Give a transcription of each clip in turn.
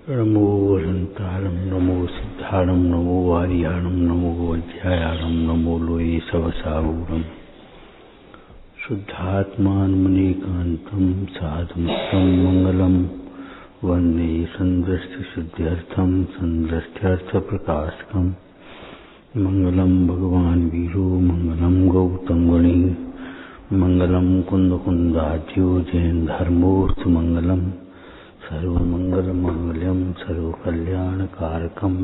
नमो वसंतारं नमो सिद्धारं नमो वारियाणं नमो वज्रायाणं नमो लोये सवसागूरं शुद्धात्मानमनेकान्तं साधुमतं मंगलम वन्दे संदृष्टिसिद्ध्यर्थं संदृष्ट्यर्थप्रकाशकं मंगलम भगवान् वीरो मंगलम गौतमगुणी मंगलम कुन्दकुन्दाद्यो जैन धर्मोऽर्थमङ्गलम् सर्वमङ्गलमाङ्गल्यं सर्वकल्याणकारकं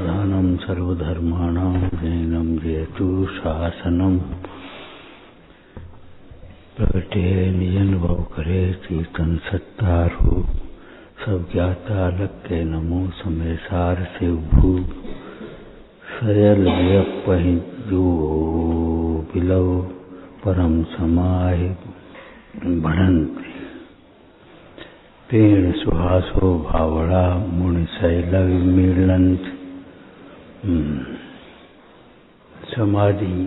दानं सर्वधर्माणां जैनं जयतु शासनं प्रगटे निजनुभव करे कीर्तन सत्तारो सब ज्ञाता लग के नमो समय सार से भू सयल व्यपहि जो बिलव परम समाय बढ़ंते पेड़ सुहासो भावड़ा मुनि शैलव मिलंत। समाधि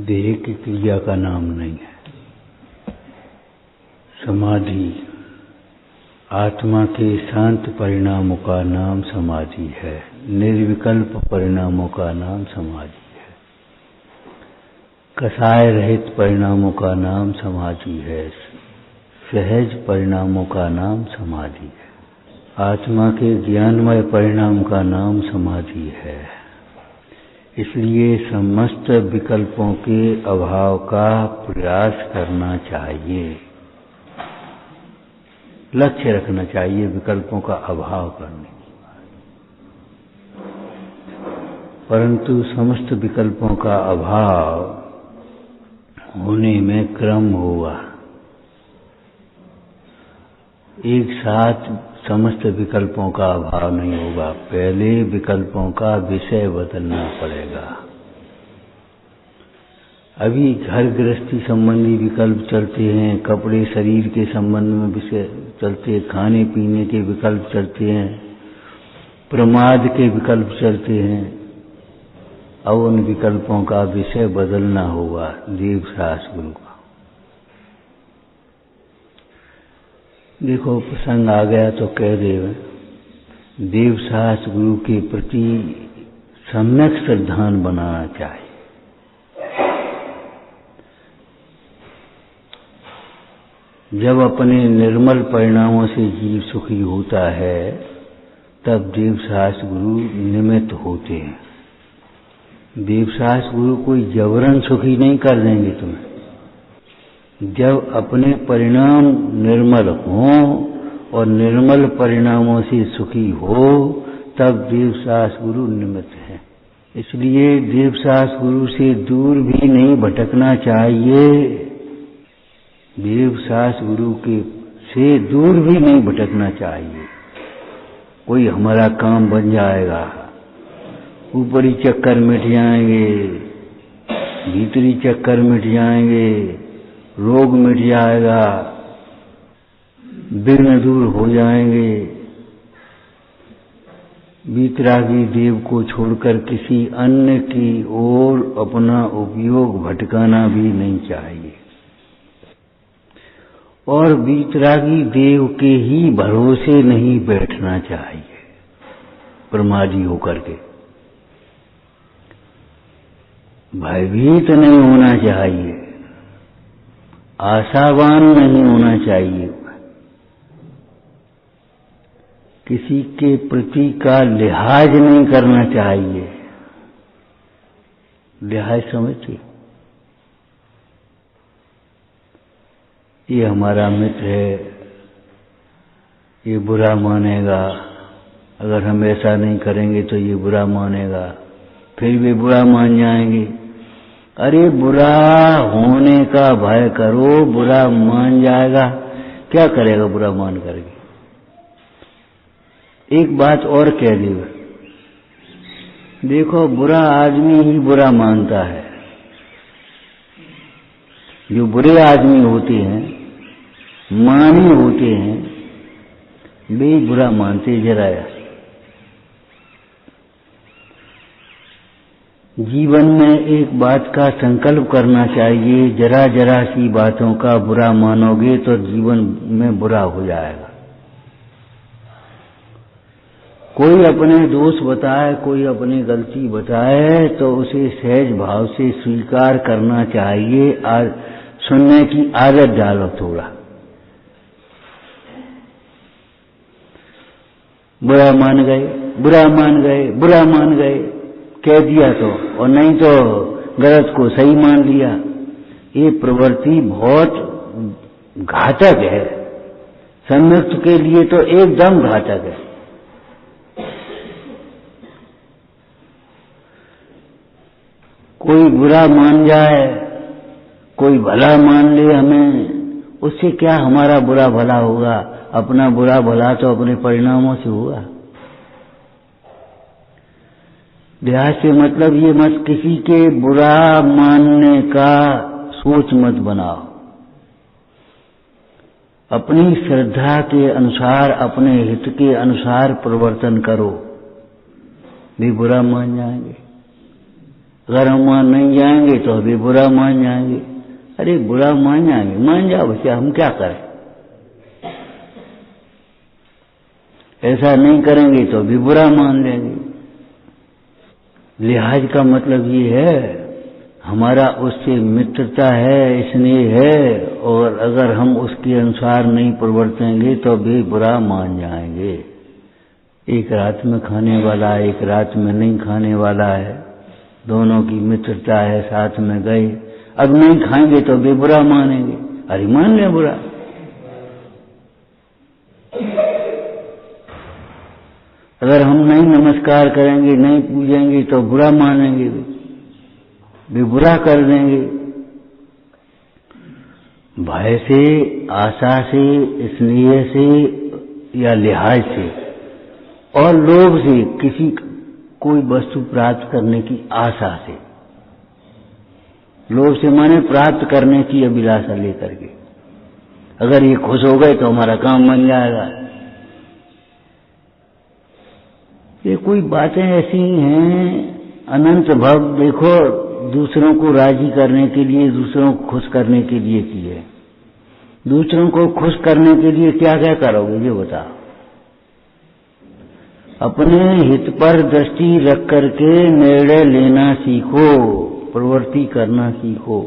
देह की क्रिया का नाम नहीं है। समाधि आत्मा के शांत परिणामों का नाम समाधि है। निर्विकल्प परिणामों का नाम समाधि है। कसाय रहित परिणामों का नाम समाधि है। सहज परिणामों का नाम समाधि है। आत्मा के ज्ञानमय परिणाम का नाम समाधि है। इसलिए समस्त विकल्पों के अभाव का प्रयास करना चाहिए। लक्ष्य रखना चाहिए विकल्पों का अभाव करने की। परंतु समस्त विकल्पों का अभाव होने में क्रम होगा। एक साथ समस्त विकल्पों का अभाव नहीं होगा। पहले विकल्पों का विषय बदलना पड़ेगा। अभी घर गृहस्थी संबंधी विकल्प चलते हैं, कपड़े शरीर के संबंध में विषय चलते हैं, खाने पीने के विकल्प चलते हैं, प्रमाद के विकल्प चलते हैं। अब उन विकल्पों का विषय बदलना होगा। देवसास गुरु का देखो प्रसंग आ गया तो कह देवे। देवसास गुरु के प्रति सम्यक श्रद्धान बनाना चाहिए। जब अपने निर्मल परिणामों से जीव सुखी होता है तब देवसास गुरु निमित्त होते हैं। देवसास गुरु कोई जबरन सुखी नहीं कर देंगे तुम्हें। जब अपने परिणाम निर्मल हों और निर्मल परिणामों से सुखी हो तब देवसास गुरु निमित्त है। इसलिए देवसास गुरु से दूर भी नहीं भटकना चाहिए। देवसास गुरु के से दूर भी नहीं भटकना चाहिए। कोई हमारा काम बन जाएगा, ऊपरी चक्कर मिट जाएंगे, भीतरी चक्कर मिट जाएंगे, रोग मिट जाएगा, विघ्न दूर हो जाएंगे। वीतरागी देव को छोड़कर किसी अन्य की ओर अपना उपयोग भटकाना भी नहीं चाहिए। और वीतरागी देव के ही भरोसे नहीं बैठना चाहिए प्रमादी होकर के। भयभीत नहीं होना चाहिए, आशावान नहीं होना चाहिए। किसी के प्रति का लिहाज नहीं करना चाहिए। लिहाज समझिए, ये हमारा मित्र है, ये बुरा मानेगा, अगर हम ऐसा नहीं करेंगे तो ये बुरा मानेगा, फिर भी बुरा मान जाएंगे। अरे बुरा होने का भय करो, बुरा मान जाएगा, क्या करेगा बुरा मान करके। एक बात और कह दी, देखो बुरा आदमी ही बुरा मानता है। जो बुरे आदमी होते हैं, मानी होते हैं, वे बुरा मानते। जरा जीवन में एक बात का संकल्प करना चाहिए, जरा जरा सी बातों का बुरा मानोगे तो जीवन में बुरा हो जाएगा। कोई अपने दोष बताए, कोई अपनी गलती बताए तो उसे सहज भाव से स्वीकार करना चाहिए। सुनने की आदत डालो थोड़ा। बुरा मान गए, बुरा मान गए, बुरा मान गए कह दिया तो, और नहीं तो गलत को सही मान लिया। ये प्रवृत्ति बहुत घातक है, सम्यक्त के लिए तो एकदम घातक है। कोई बुरा मान जाए, कोई भला मान ले हमें, उससे क्या हमारा बुरा भला होगा? अपना बुरा भला तो अपने परिणामों से हुआ। देहात से मतलब ये मत किसी के बुरा मानने का सोच मत बनाओ। अपनी श्रद्धा के अनुसार, अपने हित के अनुसार परिवर्तन करो। भी बुरा मान जाएंगे, अगर हम मान नहीं जाएंगे तो भी बुरा मान जाएंगे। अरे बुरा मान जाएंगे, मान जाओ भैया, हम क्या करें? ऐसा नहीं करेंगे तो भी बुरा मान लेंगे। लिहाज का मतलब ये है, हमारा उससे मित्रता है, स्नेह है, और अगर हम उसके अनुसार नहीं परिवर्तेंगे तो भी बुरा मान जाएंगे। एक रात में खाने वाला है, एक रात में नहीं खाने वाला है, दोनों की मित्रता है, साथ में गए, अब नहीं खाएंगे तो भी बुरा मानेंगे। अरे मान ले बुरा। अगर हम नहीं नमस्कार करेंगे, नहीं पूजेंगे तो बुरा मानेंगे, भी बुरा कर देंगे। भय से, आशा से, स्नेह से या लिहाज से और लोभ से, किसी कोई वस्तु प्राप्त करने की आशा से, लोभ से माने प्राप्त करने की अभिलाषा लेकर के, अगर ये खुश हो गए तो हमारा काम बन जाएगा। ये कोई बातें ऐसी हैं अनंत भव, देखो दूसरों को राजी करने के लिए, दूसरों को खुश करने के लिए की है। दूसरों को खुश करने के लिए क्या क्या करोगे ये बताओ। अपने हित पर दृष्टि रख करके निर्णय लेना सीखो, प्रवृत्ति करना सीखो।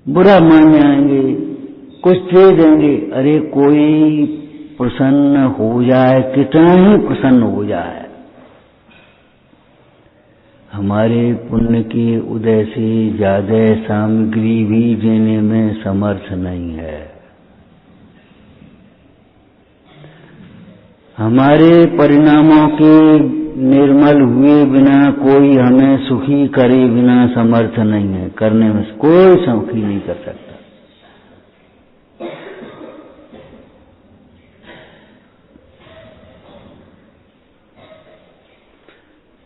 बुरा मान जाएंगे, कुछ दे देंगे, अरे कोई प्रसन्न हो जाए, कितना ही प्रसन्न हो जाए, हमारे पुण्य के उदय से ज्यादा सामग्री भी देने में समर्थ नहीं है। हमारे परिणामों के निर्मल हुए बिना कोई हमें सुखी करे बिना समर्थ नहीं है, करने में कोई सुखी नहीं कर सकता।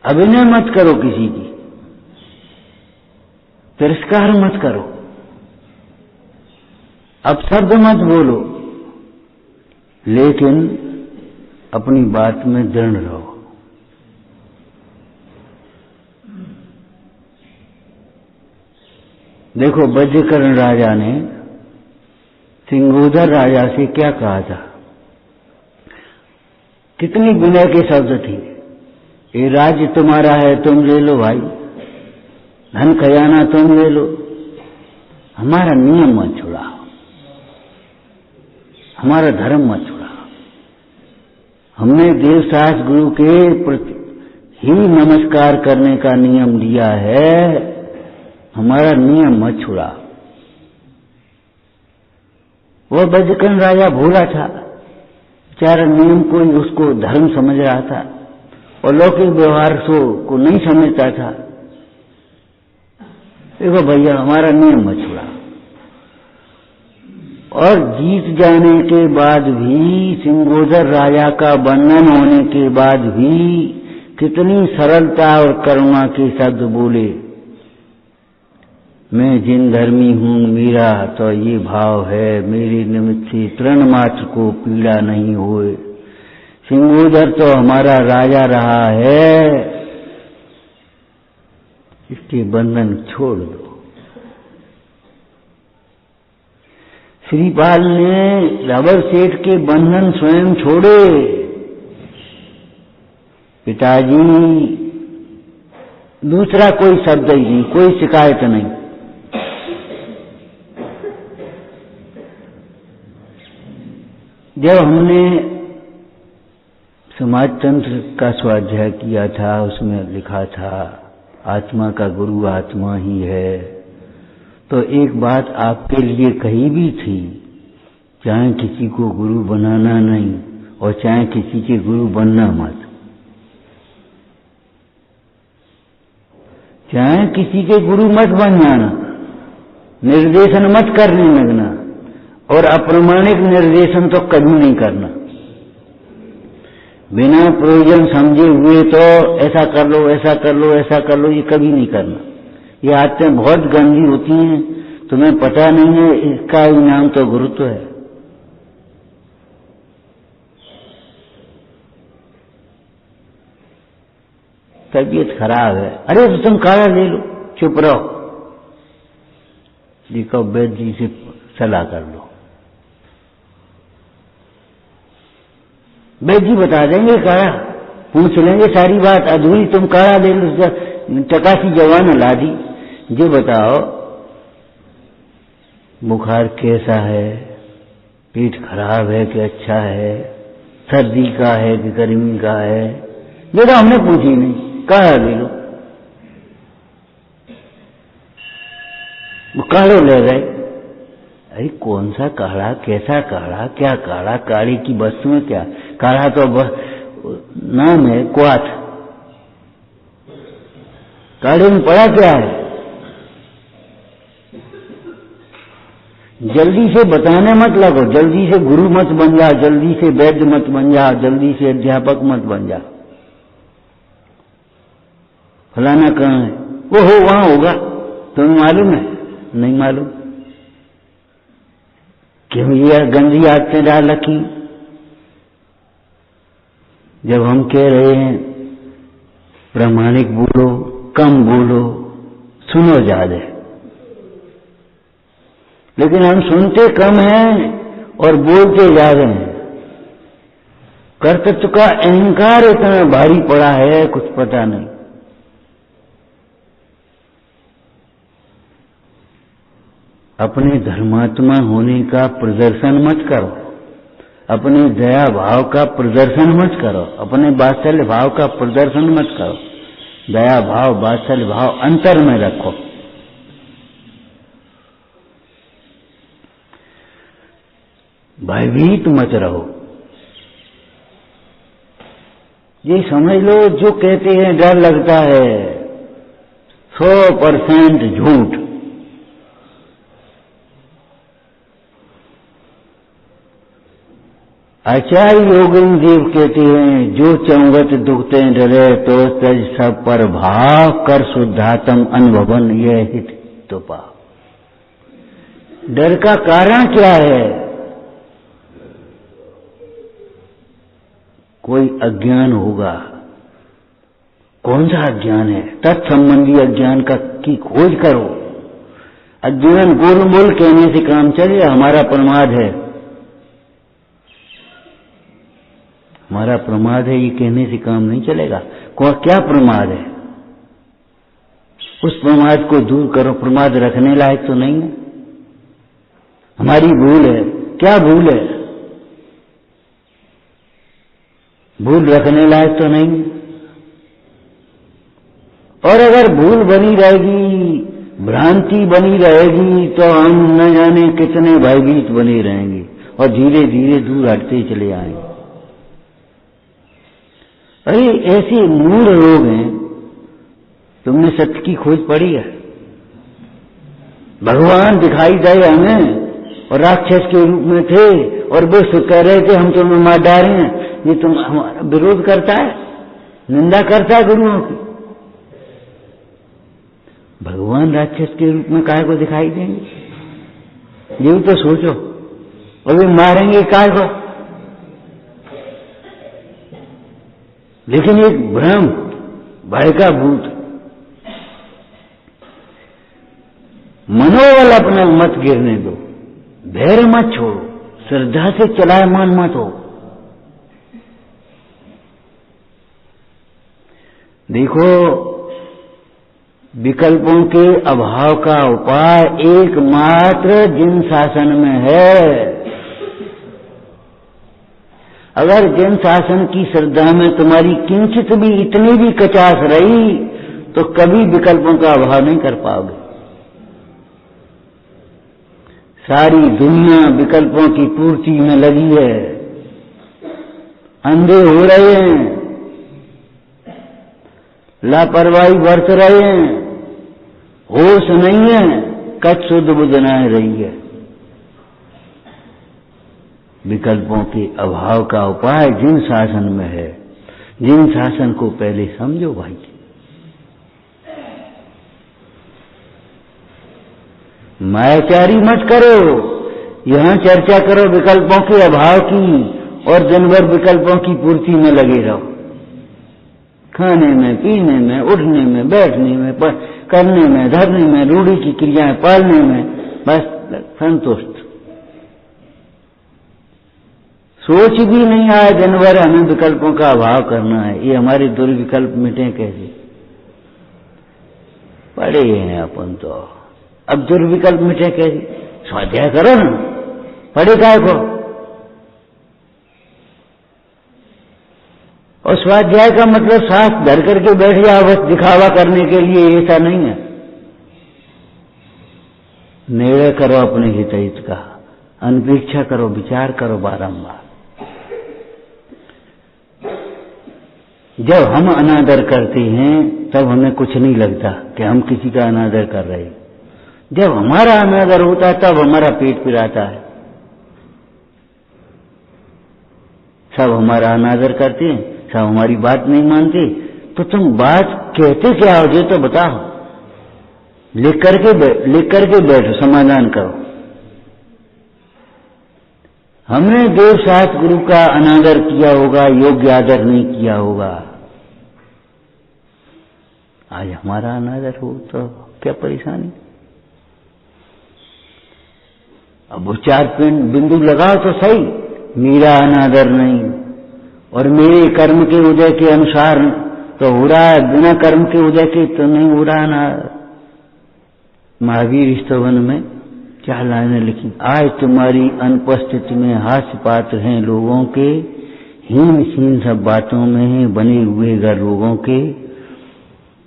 अभिनय मत करो किसी की, तिरस्कार मत करो, अपशब्द मत बोलो, लेकिन अपनी बात में दृढ़ रहो। देखो वज्रकर्ण राजा ने सिंगोदर राजा से क्या कहा था, कितनी विनय के शब्द थे। ये राज्य तुम्हारा है, तुम ले लो भाई, धन खजाना तुम ले लो, हमारा नियम मत छुड़ाओ, हमारा धर्म मत छुड़ाओ। हमने देवदास गुरु के प्रति ही नमस्कार करने का नियम दिया है, हमारा नियम मत छुड़ाओ। वो वज्रकर्ण राजा भोला था, बेचारा नियम को उसको धर्म समझ रहा था और लौकिक व्यवहार को नहीं समझता था। देखो भैया हमारा नियम मत छुड़ा। और जीत जाने के बाद भी, सिंगोदर राजा का वर्णन होने के बाद भी कितनी सरलता और करुणा के शब्द बोले। मैं जिन धर्मी हूँ मेरा तो ये भाव है, मेरे निमित्त से तृण मात्र को पीड़ा नहीं होए। सिंगोदर तो हमारा राजा रहा है, इसके बंधन छोड़ दो। श्रीपाल ने रबर सेठ के बंधन स्वयं छोड़े। पिताजी, दूसरा कोई शब्द ही नहीं, कोई शिकायत नहीं। जब हमने समाज तंत्र का स्वाध्याय किया था, उसमें लिखा था आत्मा का गुरु आत्मा ही है, तो एक बात आपके लिए कही भी थी, चाहे किसी को गुरु बनाना नहीं और चाहे किसी के गुरु बनना मत। चाहे किसी के गुरु मत बन जाना, निर्देशन मत करने लगना, और अप्रमाणिक निर्देशन तो कभी नहीं करना। बिना प्रयोजन समझे हुए तो ऐसा कर लो, ऐसा कर लो, ऐसा कर लो, ये कभी नहीं करना। ये आदतें बहुत गंदी होती हैं, तुम्हें पता नहीं है, इसका नाम तो गुरुत्व है। तबीयत खराब है, अरे तो तुम काढ़ा ले लो, चुप रहो, देखो वैद्य जी से सलाह कर लो, वैद्य जी बता देंगे काढ़ा, पूछ लेंगे सारी बात अधूरी, तुम काढ़ा ले लो, चकासी जवान ला दी। जो बताओ बुखार कैसा है, पेट खराब है कि अच्छा है, सर्दी का है कि गर्मी का है, ये तो हमने पूछी नहीं, काढ़ा ले लो। वो काढ़ो ले गए, अरे कौन सा काढ़ा, कैसा काढ़ा, क्या काढ़ा, काढ़े की वस्तु में क्या, काढ़ा तो नाम है क्वाथ, काढ़े में पड़ा क्या है। जल्दी से बताने मत लगो, जल्दी से गुरु मत बन जा, जल्दी से वैद्य मत बन जा, जल्दी से अध्यापक मत बन जा। फलाना कहाँ है, वो हो वहां होगा, तुम्हें मालूम है? नहीं मालूम। क्यों ये गंदी आदतें डाल रखी। जब हम कह रहे हैं प्रामाणिक बोलो, कम बोलो, सुनो ज्यादा, लेकिन हम सुनते कम हैं और बोलते ज्यादा हैं। कर्तृत्व का अहंकार इतना भारी पड़ा है, कुछ पता नहीं। अपने धर्मात्मा होने का प्रदर्शन मत करो, अपने दया भाव का प्रदर्शन मत करो, अपने वात्सल्य भाव का प्रदर्शन मत करो। दया भाव, वात्सल्य भाव अंतर में रखो। भयभीत मत रहो। ये समझ लो, जो कहते हैं डर लगता है, 100% झूठ। आचार्य योगेंद्र देव कहते हैं, जो चौंगत दुखते डरे तो तज सब पर भाव कर शुद्धात्म अनुभवन, यह हित तो पाओ। डर का कारण क्या है? कोई अज्ञान होगा। कौन सा अज्ञान है? तत्संबंधी अज्ञान की खोज करो। अज्ञान गोलमोल कहने से काम चले, हमारा प्रमाद है, हमारा प्रमाद है, ये कहने से काम नहीं चलेगा। क्या प्रमाद है? उस प्रमाद को दूर करो। प्रमाद रखने लायक तो नहीं है, हमारी भूल है। क्या भूल है? भूल रखने लायक तो नहीं। और अगर भूल बनी रहेगी, भ्रांति बनी रहेगी, तो हम न जाने कितने भयभीत बने रहेंगे और धीरे धीरे दूर हटते चले आएंगे। अरे ऐसे मूढ़ लोग हैं। तुमने सत्य की खोज पढ़ी है? भगवान दिखाई दे हमें और राक्षस के रूप में थे और वो कह रहे थे हम तुम्हें मार डाले हैं। ये तुम हमारा विरोध करता है, निंदा करता है गुरुओं की। भगवान राक्षस के रूप में काहे को दिखाई देंगे? ये तो सोचो। और वे मारेंगे काहे को? लेकिन एक भ्रम, भय का भूत। मनोबल अपना मत गिरने दो। धैर्य मत छोड़ो, श्रद्धा से चलायमान मत हो। देखो, विकल्पों के अभाव का उपाय एकमात्र जिन शासन में है। अगर जिन शासन की श्रद्धा में तुम्हारी किंचित भी इतनी भी कचास रही तो कभी विकल्पों का अभाव नहीं कर पाओगे। सारी दुनिया विकल्पों की पूर्ति में लगी है, अंधे हो रहे हैं, लापरवाही बरत रहे हैं, होश नहीं है, कच्छ शुद्ध बुद्ध नहीं रही है। विकल्पों के अभाव का उपाय जिन शासन में है, जिन शासन को पहले समझो भाई। मायाचारी मत करो, यहां चर्चा करो विकल्पों के अभाव की और दिन भर विकल्पों की पूर्ति में लगे रहो। खाने में, पीने में, उठने में, बैठने में, करने में, धरने में, रूढ़ी की क्रियाएं पालने में बस संतुष्ट। सोच भी नहीं आया दिन भर हमें विकल्पों का अभाव करना है, ये हमारे दुर्विकल्प मिटे कैसे? पड़े हैं अपन तो, अब दुर्विकल्प मिटे कैसे? स्वाध्याय करो ना, पढ़े काय को? और स्वाध्याय का मतलब शास्त्र धर करके बैठ जाओ बस दिखावा करने के लिए, ऐसा नहीं है। निर्णय करो अपने हित का, अनपेक्षा करो, विचार करो बारंबार। जब हम अनादर करते हैं तब हमें कुछ नहीं लगता कि हम किसी का अनादर कर रहे हैं। जब हमारा अनादर होता है तब हमारा पेट पिराता है। सब हमारा अनादर करते हैं, सब हमारी बात नहीं मानते, तो तुम बात कहते क्या हो, ये तो बताओ। लिख करके बैठो, समाधान करो। हमने देव शास्त्र गुरु का अनादर किया होगा, योग्य आदर नहीं किया होगा। आज हमारा अनादर हो तो क्या परेशानी? अब वो 4 बिंदु लगाओ तो सही, मेरा अनादर नहीं और मेरे कर्म के उदय के अनुसार तो हो रहा है, बिना कर्म के उदय के तो नहीं हो रहा ना। महावीर स्तवन में क्या लाइनें लिखी, आज तुम्हारी अनुपस्थिति में हास्य पात्र हैं लोगों के, हीन हीन सब बातों में हैं बने हुए घर रोगों के,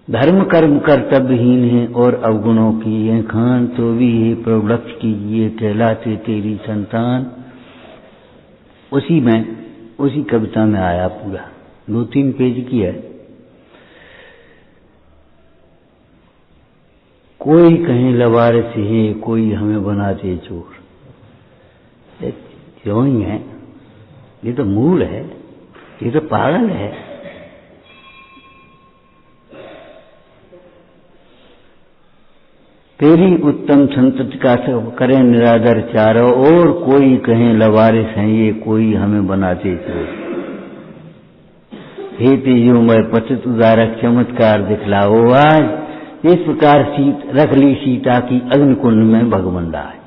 धर्म कर्म कर्तव्यहीन है और अवगुणों की ये खान, तो भी ये प्रवलक्ष कीजिए कहलाते तेरी संतान। उसी कविता में आया पूरा, 2-3 पेज की है। कोई कहीं लवारिस है, कोई हमें बनाते चोर। क्यों ही है, ये तो मूल है, ये तो पागल है। तेरी उत्तम संतति का सब करें निरादर चारों और, कोई कहें लवारिस हैं ये, कोई हमें बनाते चोर। हे तेजोमय पतित उदारक चमत्कार दिखलाओ आज, इस प्रकार रख ली सीता की अग्निकुंड में भगवंदा है।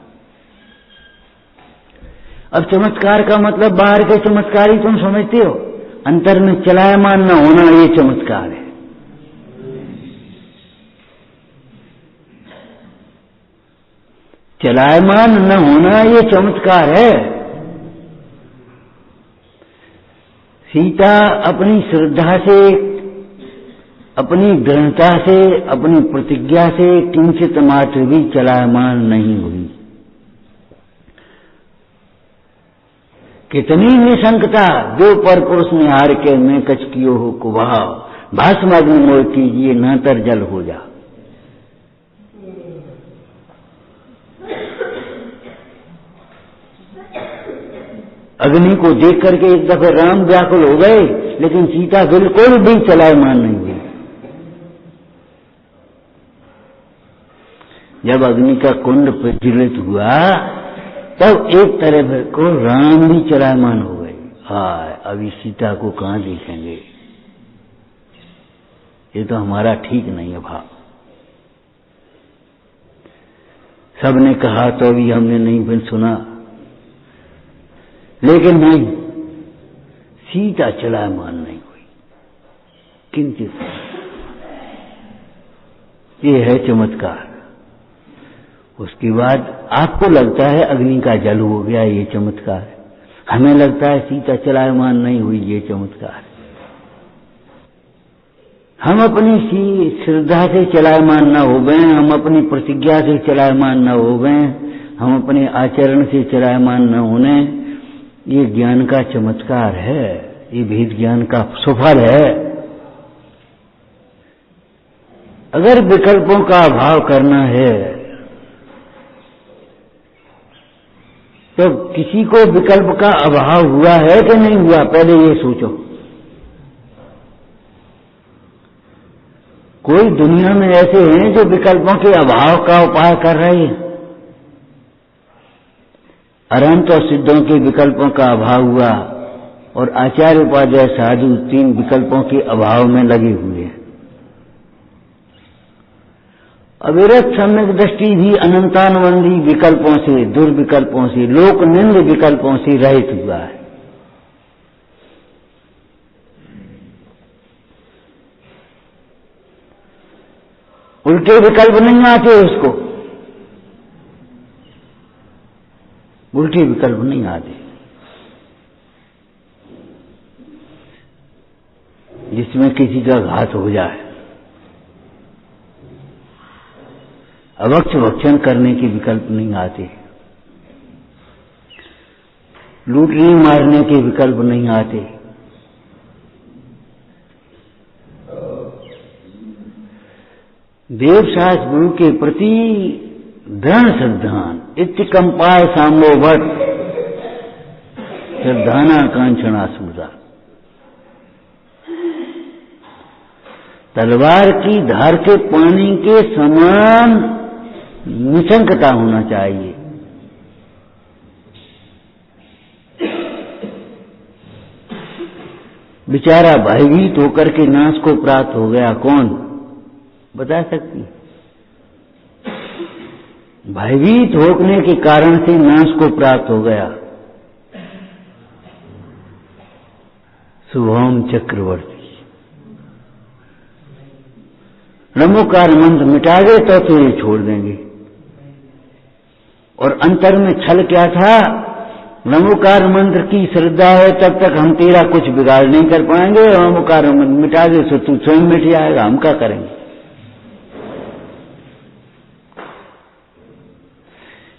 अब चमत्कार का मतलब बाहर के चमत्कार ही तुम समझते हो, अंतर में चलायमान न होना ये चमत्कार है। चलायमान न होना ये चमत्कार है। सीता अपनी श्रद्धा से, अपनी दृढ़ता से, अपनी प्रतिज्ञा से किंचित मात्र भी चलायमान नहीं हुई। कितनी निशंकता, जो पर पुरुष निहार के मैं कछ कियो हो कुभाव, भास्माग्नि मोह कीजिए नातर जल हो जा। अग्नि को देख करके एक दफे राम व्याकुल हो गए, लेकिन सीता बिल्कुल भी चलायमान नहीं हुई। जब अग्नि का कुंड प्रज्वलित हुआ तब एक तरफ को राम भी चलायमान हो गए। हाय, अभी सीता को कहां देखेंगे, ये तो हमारा ठीक नहीं है भाव। सबने कहा तो भी हमने नहीं फिर सुना, लेकिन नहीं, सीता चलायमान नहीं हुई, किंचित। ये है चमत्कार। उसके बाद आपको लगता है अग्नि का जल हो गया, ये चमत्कार। हमें लगता है सीता चलायमान नहीं हुई, ये चमत्कार। हम अपनी श्रद्धा से चलायमान न हो गए, हम अपनी प्रतिज्ञा से चलायमान न हो गए, हम अपने आचरण से चलायमान न होने, ये ज्ञान का चमत्कार है, ये भेद ज्ञान का सुफल है। अगर विकल्पों का अभाव करना है तो किसी को विकल्प का अभाव हुआ है कि नहीं हुआ, पहले ये सोचो। कोई दुनिया में ऐसे हैं जो विकल्पों के अभाव का उपाय कर रहे हैं? अनंत और सिद्धों के विकल्पों का अभाव हुआ और आचार्य उपाध्याय साधु 3 विकल्पों के अभाव में लगे हुए हैं। अविरत सम्यक दृष्टि भी अनंतानुबंधी विकल्पों से, दुर्विकल्पों से, लोक निंद विकल्पों से रहित हुआ है। उल्टे विकल्प नहीं आते उसको, उल्टे विकल्प नहीं आते, जिसमें किसी का घात हो जाए। अवक्ष भक्षण करने के विकल्प नहीं आते, लूटने मारने के विकल्प नहीं आते, देवशास्त्र गुरु के प्रति दृढ़ श्रद्धान इत्कंपाय सांबोवत श्रद्धाना कांक्षणा सूदा। तलवार की धार के पानी के समान निशंकता होना चाहिए। बेचारा भयभीत होकर के नाश को प्राप्त हो गया, कौन बता सकती? भयभीत होने के कारण से नाश को प्राप्त हो गया शुभम चक्रवर्ती। नमोकार मंत्र मिटा गए तो तुझे छोड़ देंगे। और अंतर में छल क्या था? नमोकार मंत्र की श्रद्धा है तब तक हम तेरा कुछ बिगाड़ नहीं कर पाएंगे, और नमोकार मंत्र मिटा दे तो तू स्वयं मिट जाएगा, हम क्या करेंगे?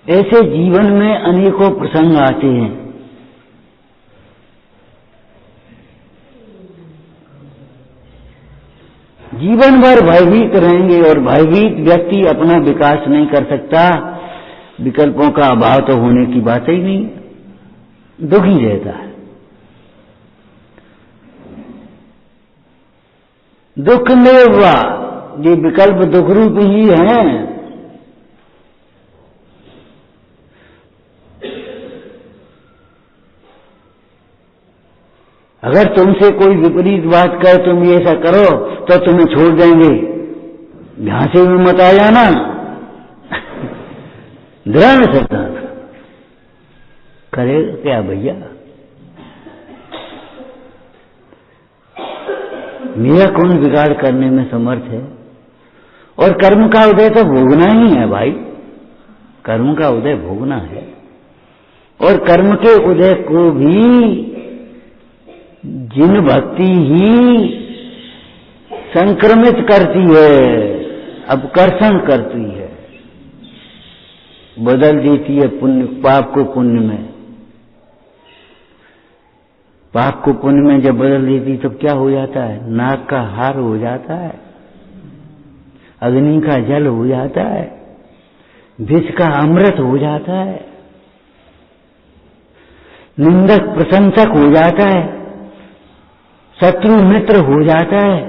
ऐसे जीवन में अनेकों प्रसंग आते हैं। जीवन भर भयभीत रहेंगे और भयभीत व्यक्ति अपना विकास नहीं कर सकता। विकल्पों का अभाव तो होने की बात ही नहीं, दुखी रहता है। दुख में हुआ, ये विकल्प दुख रूप ही हैं। अगर तुमसे कोई विपरीत बात कहे, तुम ये ऐसा करो तो तुम्हें छोड़ देंगे, झांसे में मत आ जाना। दृढ़ श्रद्धा करेगा क्या भैया? मेरा कौन बिगाड़ करने में समर्थ है? और कर्म का उदय तो भोगना ही है भाई, कर्म का उदय भोगना है। और कर्म के उदय को भी जिन भक्ति ही संक्रमित करती है, अपकर्षण करती है, बदल देती है पुण्य पाप को पुण्य में। पाप को पुण्य में जब बदल देती तो क्या हो जाता है? नाग का हार हो जाता है, अग्नि का जल हो जाता है, विष का अमृत हो जाता है, निंदक प्रशंसक हो जाता है, शत्रु मित्र हो जाता है,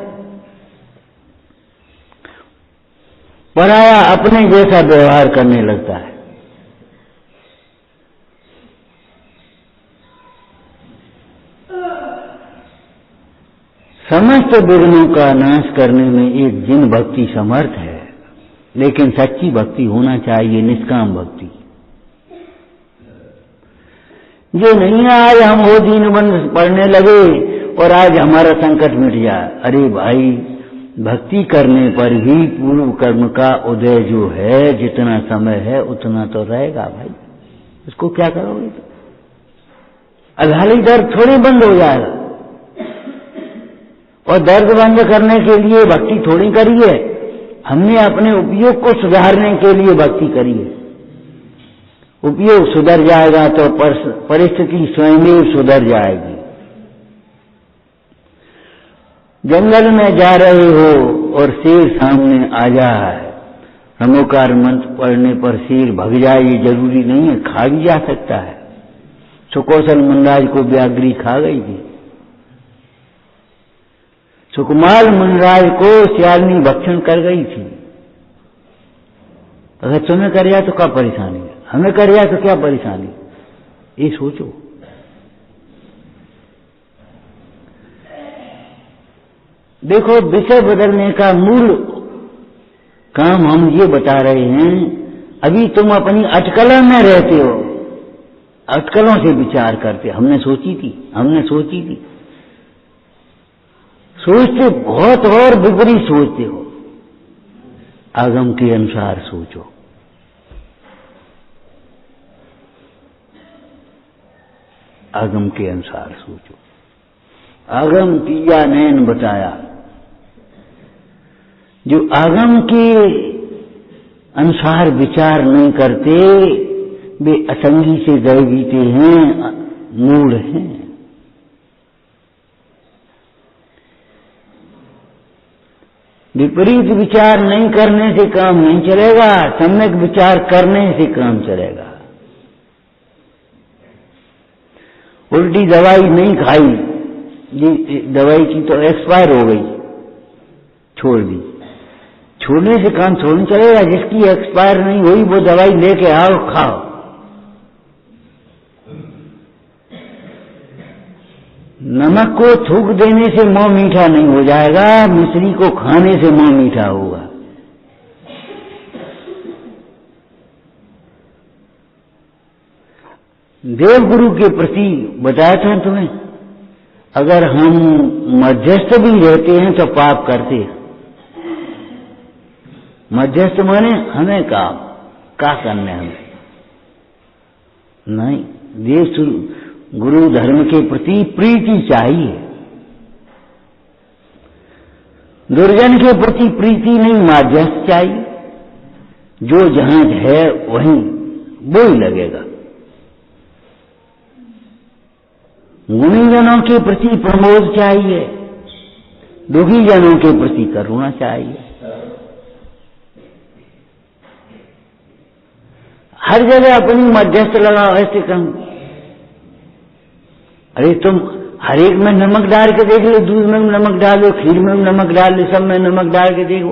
पराया अपने जैसा व्यवहार करने लगता है। समस्त विघ्नों का नाश करने में एक जिन भक्ति समर्थ है, लेकिन सच्ची भक्ति होना चाहिए, निष्काम भक्ति। जो नहीं आज हम वो दीनबंधु पढ़ने लगे और आज हमारा संकट मिट जाए। अरे भाई, भक्ति करने पर भी पूर्व कर्म का उदय जो है, जितना समय है उतना तो रहेगा भाई, उसको क्या करोगे? अघाड़ी दर्द थोड़ी बंद हो जाएगा, और दर्द बंद करने के लिए भक्ति थोड़ी करी है, हमने अपने उपयोग को सुधारने के लिए भक्ति करी है। उपयोग सुधर जाएगा तो परिस्थिति स्वयं ही सुधर जाएगी। जंगल में जा रहे हो और शेर सामने आ जाए, नमोकार मंत्र पढ़ने पर शेर भग जाए ये जरूरी नहीं है, खा भी जा सकता है। सुकौशल मुनराज को व्याघ्री खा गई थी, सुकुमार मुनराज को सियालनी भक्षण कर गई थी। अगर तुम्हें कर जाए तो क्या परेशानी है, हमें कर जाए तो क्या परेशानी, ये सोचो। देखो, विषय बदलने का मूल काम हम ये बता रहे हैं। अभी तुम अपनी अटकलों में रहते हो, अटकलों से विचार करते। हमने सोची थी सोचते बहुत और विपरीत सोचते हो। आगम के अनुसार सोचो। आगम के अनुसार सोचो। आगम तीजा नयन बताया। जो आगम के अनुसार विचार नहीं करते वे असंगी से गए बीते हैं, मूढ़ हैं। विपरीत विचार नहीं करने से काम नहीं चलेगा, सम्यक विचार करने से काम चलेगा। उल्टी दवाई नहीं खाई, ये दवाई की तो एक्सपायर हो गई, छोड़ दी। छोड़ने से काम थोड़ी चलेगा। जिसकी एक्सपायर नहीं हुई वो दवाई लेके आओ, खाओ। नमक को थूक देने से मुंह मीठा नहीं हो जाएगा, मिश्री को खाने से मुंह मीठा होगा। देवगुरु के प्रति बताया था तुम्हें, अगर हम मध्यस्थ भी रहते हैं तो पाप करते हैं। मध्यस्थ माने हमें का करने, हमें नहीं। देव गुरु धर्म के प्रति प्रीति चाहिए, दुर्जन के प्रति प्रीति नहीं, मध्यस्थ चाहिए। जो जहां है वहीं वो ही लगेगा। गुणी जनों के प्रति प्रमोद चाहिए, दुखी जनों के प्रति करुणा चाहिए। हर जगह अपनी मध्यस्थ लगाओ, ऐसे कम। अरे तुम हर एक में नमक डाल के देख लो, दूध में नमक डालो, खीर में नमक डाल लो, सब में नमक डाल के देखो।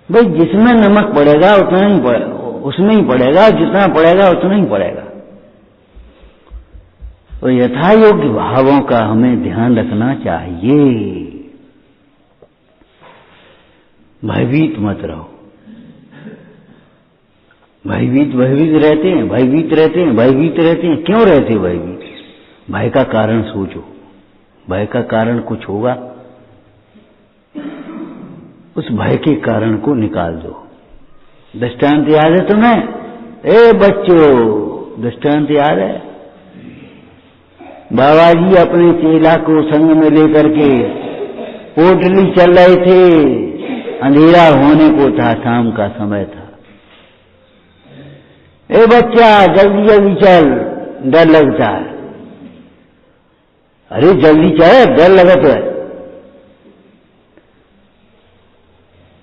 भाई जिसमें नमक पड़ेगा उतना ही उसमें ही पड़ेगा, जितना पड़ेगा उतना ही पड़ेगा। तो यथा योग्य भावों का हमें ध्यान रखना चाहिए। भयभीत मत रहो। भयभीत रहते हैं। क्यों रहते भयभीत? भय का कारण सोचो। भय का कारण कुछ होगा, उस भय के कारण को निकाल दो। दृष्टांत याद है तुम्हें? ए बच्चों, दृष्टांत याद है? बाबा जी अपने चेला को संग में लेकर के पोटली चल रहे थे। अंधेरा होने को था, शाम का समय था। ए बच्चा जल्दी जल्दी चल, डर लगता है। अरे जल्दी चल, डर लगता है।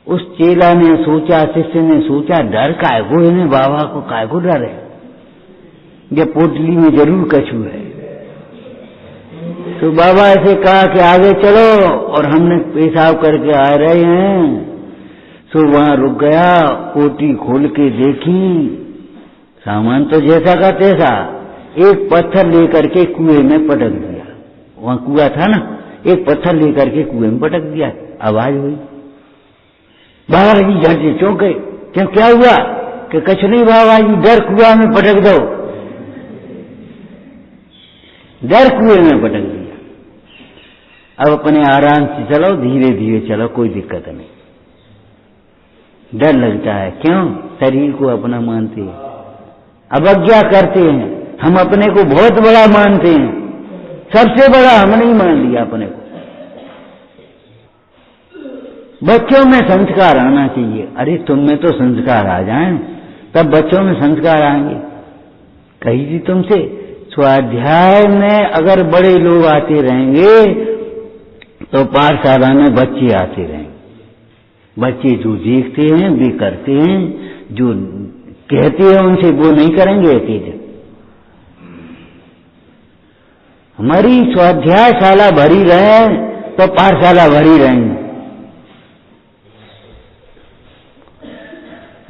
उस चेला ने सोचा, शिष्य ने सोचा, डर काय को है, बाबा को काय को डर है, ये पोटली में जरूर कछू है। तो बाबा ऐसे कहा कि आगे चलो, और हमने पेशाब करके आ रहे हैं। तो वहां रुक गया, पोटली खोल के देखी, सामान तो जैसा का तैसा। एक पत्थर लेकर के कुएं में पटक दिया, वहां कुआं था ना, एक पत्थर लेकर के कुएं में पटक दिया, आवाज हुई। बाबा जी झट से चौंक गए, क्यों क्या हुआ? कि कुछ नहीं बाबा जी, डर कुआं में पटक दो, डर कुएं में पटक दिया। अब अपने आराम से चलो, धीरे धीरे चलो, कोई दिक्कत नहीं। डर लगता है, क्यों? शरीर को अपना मानते हैं, अवज्ञा करते हैं, हम अपने को बहुत बड़ा मानते हैं, सबसे बड़ा हम नहीं मान लिया अपने को। बच्चों में संस्कार आना चाहिए। अरे तुम में तो संस्कार आ जाएं, तब बच्चों में संस्कार आएंगे। कही थी तुमसे, स्वाध्याय में अगर बड़े लोग आते रहेंगे तो पाठशाला में बच्चे आते रहेंगे। बच्चे जो देखते हैं वे करते हैं, जो कहते हैं उनसे वो नहीं करेंगे। ऐसे हमारी स्वाध्यायशाला भरी रहे तो पाठशाला भरी रहेंगी।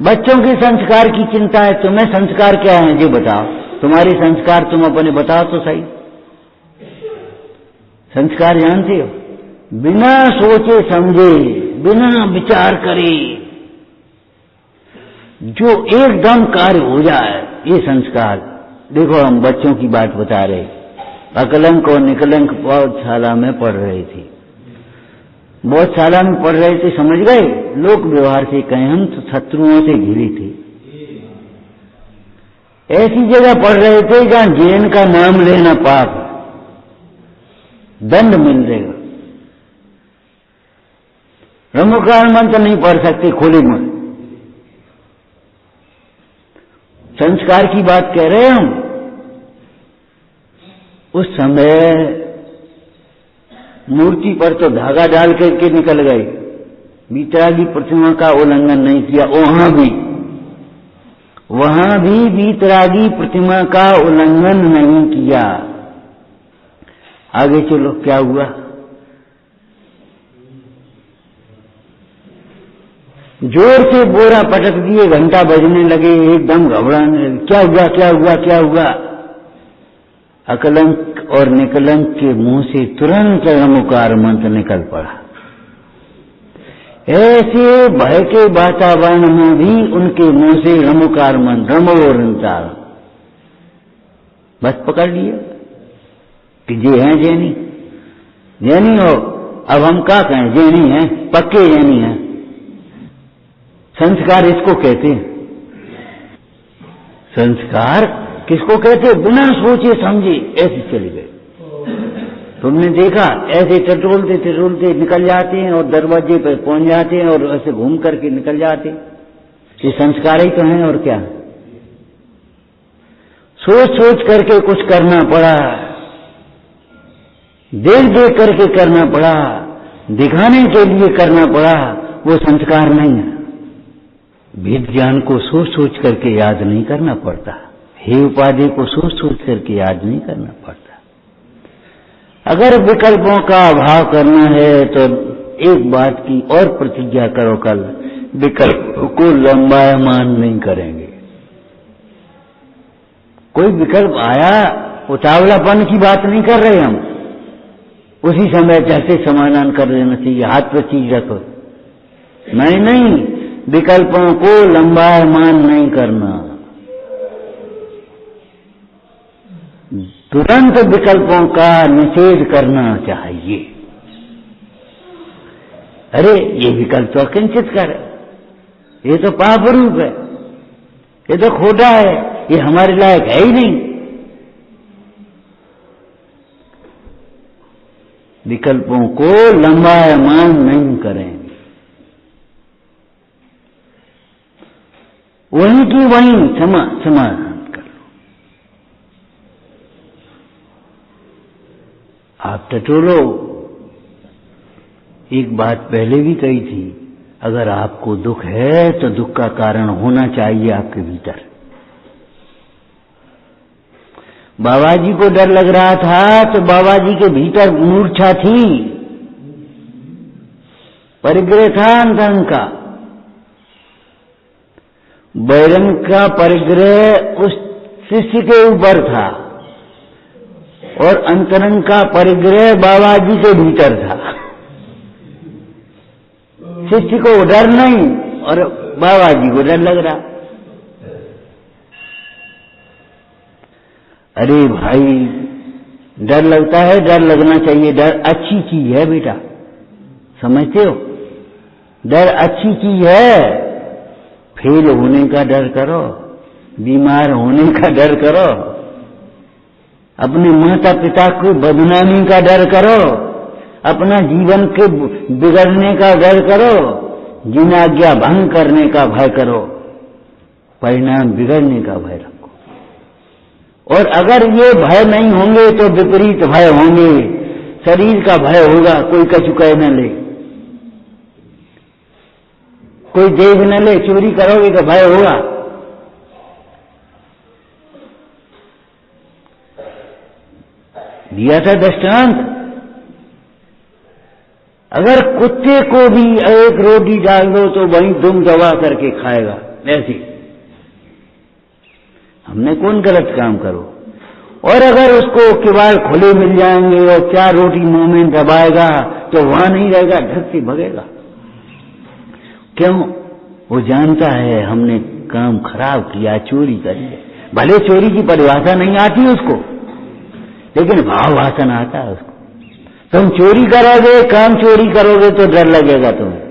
बच्चों के संस्कार की चिंता है, तुम्हें संस्कार क्या है जी बताओ, तुम्हारे संस्कार तुम अपने बताओ तो सही। संस्कार जानते हो? बिना सोचे समझे, बिना विचार करे जो एकदम कार्य हो जाए, ये संस्कार। देखो हम बच्चों की बात बता रहे, अकलंक और निकलंक पौधशाला में पढ़ रहे थे, पौधशाला में पढ़ रहे थे, समझ गए? लोक व्यवहार से कहें हम तो शत्रुओं से घिरे थे। ऐसी जगह पढ़ रहे थे जहां जैन का नाम लेना पाप, दंड मिल जाएगा। ब्रह्मकार मंत्र नहीं पढ़ सकते खुले मन। संस्कार की बात कह रहे हम। उस समय मूर्ति पर तो धागा डाल करके निकल गए, वीतरागी प्रतिमा का उल्लंघन नहीं किया। वहां भी वीतरागी प्रतिमा का उल्लंघन नहीं किया। आगे चलो, क्या हुआ? जोर से बोरा पटक दिए, घंटा बजने लगे, एकदम घबराने लगे। क्या हुआ क्या हुआ क्या हुआ? अकलंक और निकलंक के मुंह से तुरंत रमोकार मंत्र निकल पड़ा। ऐसे भय के वातावरण में भी उनके मुंह से रमोकार मंत्र, रमो रंतार, बस पकड़ लिया कि ये हैं जैनी। जैनी हो, अब हम क्या कहें? जैनी हैं, पक्के जैनी हैं। संस्कार इसको कहते हैं। संस्कार किसको कहते? बिना सोचे समझे ऐसे चले गए। तुमने देखा, ऐसे टटोलते टटोलते निकल जाते हैं और दरवाजे पर पहुंच जाते हैं और ऐसे घूम करके निकल जाते हैं। ये संस्कार ही तो हैं, और क्या? सोच सोच करके कुछ करना पड़ा, देख देख करके करना पड़ा, दिखाने के लिए करना पड़ा, वो संस्कार नहीं है। वेद ज्ञान को सोच सोच करके याद नहीं करना पड़ता, हे उपाधि को सोच सोच करके याद नहीं करना पड़ता। अगर विकल्पों का अभाव करना है तो एक बात की और प्रतिज्ञा करो, कल विकल्प को लंबायमान नहीं करेंगे। कोई विकल्प आया, उतावलापन की बात नहीं कर रहे हम, उसी समय जैसे समाधान कर लेना चाहिए, हाथ पर चीज रखो। नहीं, विकल्पों को लंबायमान नहीं करना, तुरंत विकल्पों का निषेध करना चाहिए। अरे ये विकल्प तो किंचित कर, ये तो पाप रूप है, ये तो खोटा है, ये हमारे लायक है ही नहीं। विकल्पों को लंबायमान नहीं करें, वहीं की वहीं समाधान कर लो। आप टटोलो। एक बात पहले भी कही थी, अगर आपको दुख है तो दुख का कारण होना चाहिए आपके भीतर। बाबा जी को डर लग रहा था तो बाबा जी के भीतर मूर्छा थी, परिग्रह था अंतरंग का। बहिरंग का परिग्रह उस शिष्य के ऊपर था, और अंतरंग का परिग्रह बाबा जी के भीतर था। शिष्य को डर नहीं और बाबा जी को डर लग रहा। अरे भाई, डर लगता है, डर लगना चाहिए। डर अच्छी चीज है बेटा, समझते हो? डर अच्छी चीज है। फेल होने का डर करो, बीमार होने का डर करो, अपने माता पिता को बदनामी का डर करो, अपना जीवन के बिगड़ने का डर करो, जिनाज्ञा भंग करने का भय करो, परिणाम बिगड़ने का भय रखो। और अगर ये भय नहीं होंगे तो विपरीत भय होंगे। शरीर का भय होगा, कोई कछु कह न ले, कोई देख न ले। चोरी करोगे तो भय होगा। दिया था दृष्टांत, अगर कुत्ते को भी एक रोटी डाल दो तो वहीं दुम दबा करके खाएगा। ऐसी हमने कौन गलत काम करो। और अगर उसको किवाड़ खुले मिल जाएंगे और 4 रोटी मुंह में दबाएगा तो वहां नहीं रहेगा, ढक के भगेगा। क्यों? वो जानता है हमने काम खराब किया, चोरी करी है। भले चोरी की परिभाषा नहीं आती उसको, लेकिन भाव वासन आता है उसको। तुम चोरी करोगे, काम चोरी करोगे तो डर लगेगा तुम्हें।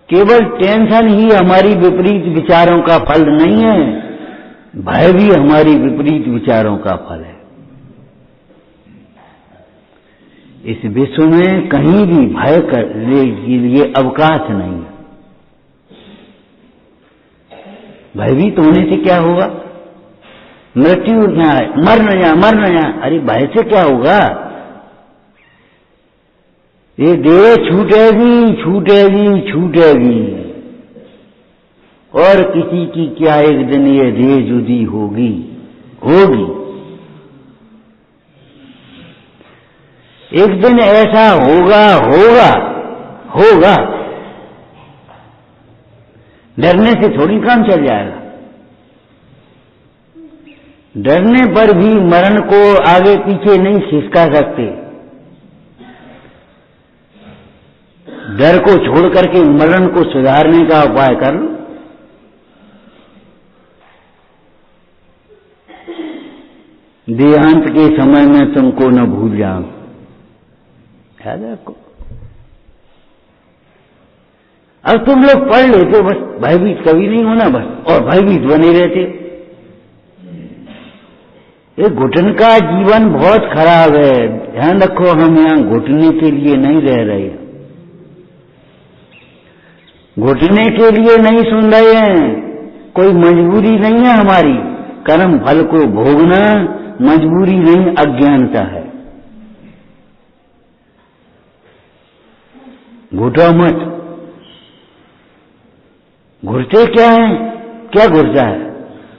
केवल टेंशन ही हमारी विपरीत विचारों का फल नहीं है, भय भी हमारी विपरीत विचारों का फल है। इस विश्व में कहीं भी भय करने के लिए अवकाश नहीं है। भयभीत होने से क्या होगा? मृत्यु न है, मर न जा, मर न जा। अरे भय से क्या होगा? ये देह छूटेगी, छूटेगी, छूटेगी, और किसी की क्या एक दिन ये देह जुदी होगी, होगी। एक दिन ऐसा होगा, होगा, होगा। डरने से थोड़ी काम चल जाएगा। डरने पर भी मरण को आगे पीछे नहीं खिसका सकते। डर को छोड़ करके मरण को सुधारने का उपाय कर लो। देहांत के समय में तुमको न भूल जाऊं, याद रखो। अब तुम लोग पढ़ लेते हो, बस भयभीत कभी नहीं होना, बस, और भयभीत बने रहते। ये घुटन का जीवन बहुत खराब है, ध्यान रखो। हम यहां घुटने के लिए नहीं रह रहे, घुटने के लिए नहीं सुन रहे हैं। कोई मजबूरी नहीं है हमारी, कर्म फल को भोगना मजबूरी नहीं, अज्ञानता है। घुटो मत। घुटते क्या है? क्या घुटता है?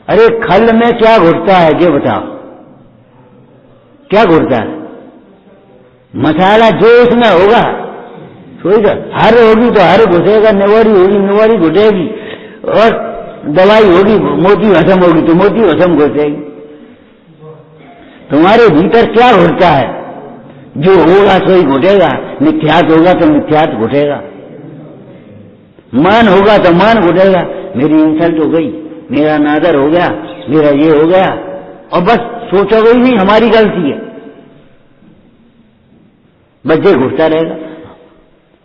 अरे खल में क्या घुटता है ये बताओ, क्या घुटता है? मसाला जो उसमें होगा, हर होगी तो हर घुसेगा, निवारी होगी निवारी घुटेगी, और दवाई होगी मोती भस्म होगी तो मोती भस्म घुसेगी। तुम्हारे भीतर क्या घुटता है? जो होगा तो ही घुटेगा। मिथ्यात होगा तो मिथ्यात घुटेगा, मान होगा तो मान घुटेगा। मेरी इंसल्ट हो गई, मेरा नादर हो गया, मेरा ये हो गया, और बस सोचोगे ही नहीं हमारी गलती है, बस ये घुटता रहेगा।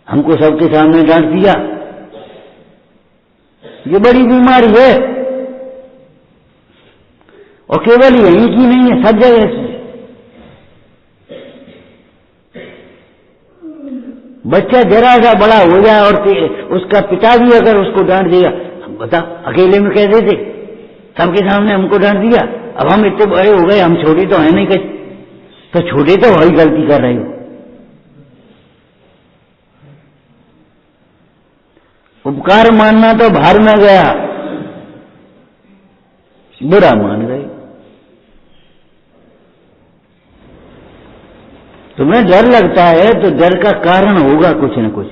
हमको सबके सामने डांट दिया, ये बड़ी बीमारी है, और केवल यही की नहीं है, सब जगह की। बच्चा जरा सा बड़ा हो जाए और उसका पिता भी अगर उसको डांट देगा, बता अकेले में कह देते, सबके सामने हमको डांट दिया, अब हम इतने बड़े हो गए, हम छोटे तो है नहीं कहीं, तो छोटे तो वही गलती कर रहे हो। उपकार मानना तो भार में गया, बुरा मान गए। तुम्हें डर लगता है तो डर का कारण होगा कुछ न कुछ,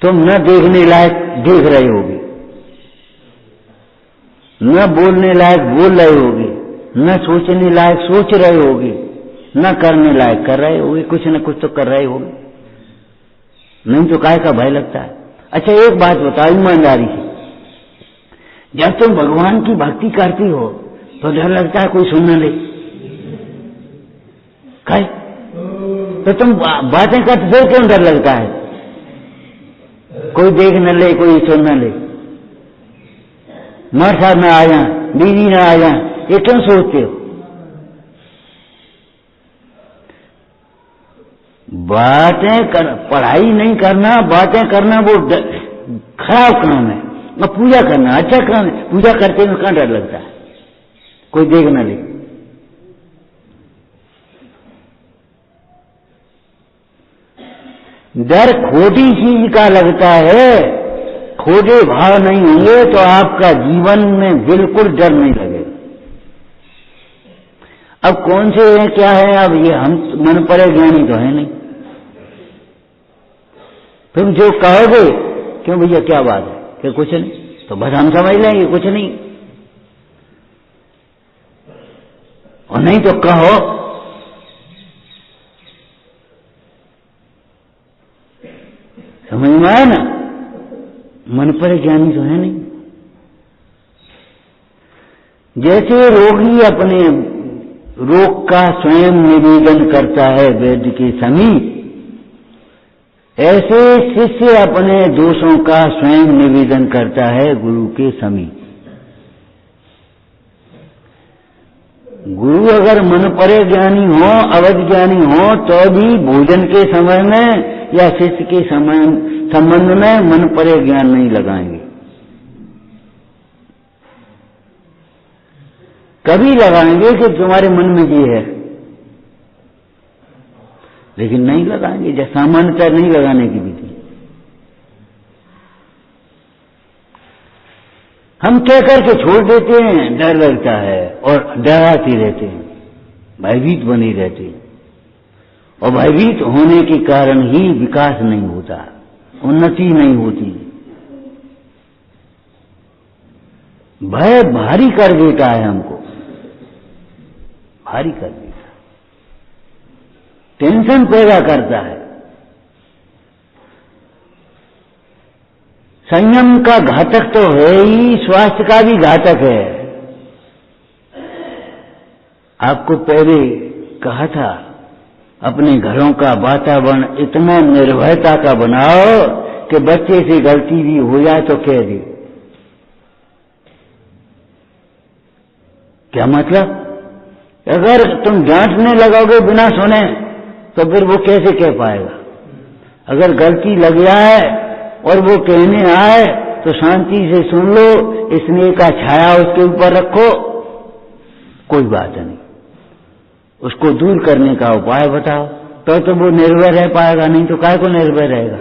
तुम न देखने लायक देख रहे होगे। न बोलने लायक बोल रहे होगे, न सोचने लायक सोच रहे होगे, न करने लायक कर रहे होगे, कुछ न कुछ तो कर रहे होगे, नहीं तो काय का भय लगता है। अच्छा एक बात बताओ ईमानदारी से, जब तुम भगवान की भक्ति करती हो तो डर लगता है कोई सुन न ले? काय? तो तुम बातें करते फिर क्यों डर लगता है? कोई देख न ले, कोई सुन न ले, मर साहब ना आ जाए, बीवी ना आ जाए, ये क्यों सोचते हो? बातें कर, पढ़ाई नहीं करना, बातें करना वो खराब काम है। और पूजा करना अच्छा काम है। पूजा करते हुए कहां डर लगता है कोई देख न ले? डर खोटी चीज का लगता है। खोटे भाव नहीं होंगे तो आपका जीवन में बिल्कुल डर नहीं लगेगा। अब कौन से हैं क्या है, अब ये हम मन पड़े ज्ञानी तो है नहीं। तुम जो कहोगे क्यों भैया क्या बात है कि कुछ नहीं, तो बस हम समझ लेंगे कुछ नहीं, और नहीं तो कहो समझ में आया ना, मन पर ज्ञानी तो है नहीं। जैसे रोगी अपने रोग का स्वयं निवेदन करता है वैद्य के समीप, ऐसे शिष्य अपने दोषों का स्वयं निवेदन करता है गुरु के समीप। गुरु अगर मन परे ज्ञानी हो, अवध ज्ञानी हो, तो भी भोजन के समय में या शिष्य के संबंध में मन परे ज्ञान नहीं लगाएंगे। कभी लगाएंगे कि तुम्हारे मन में ये है, लेकिन नहीं लगाएंगे, जैसे सामान्यतः नहीं लगाने की विधि। हम कह करके छोड़ देते हैं, डर लगता है और डराते रहते हैं, भयभीत बने रहते हैं, और भयभीत होने के कारण ही विकास नहीं होता, उन्नति नहीं होती। भय भारी कर देता है हमको, भारी कर देता है, टेंशन पैदा करता है। संयम का घातक तो है ही, स्वास्थ्य का भी घातक है। आपको पहले कहा था अपने घरों का वातावरण इतना निर्भयता का बनाओ कि बच्चे से गलती भी हो जाए तो कह दे। क्या मतलब? अगर तुम डांटने लगोगे बिना सुने तो फिर वो कैसे कह पाएगा? अगर गलती लग जाए और वो कहने आए तो शांति से सुन लो, स्नेह का छाया उसके ऊपर रखो, कोई बात नहीं, उसको दूर करने का उपाय बताओ, तो वो निर्भय रह पाएगा, नहीं तो काय को निर्भय रहेगा।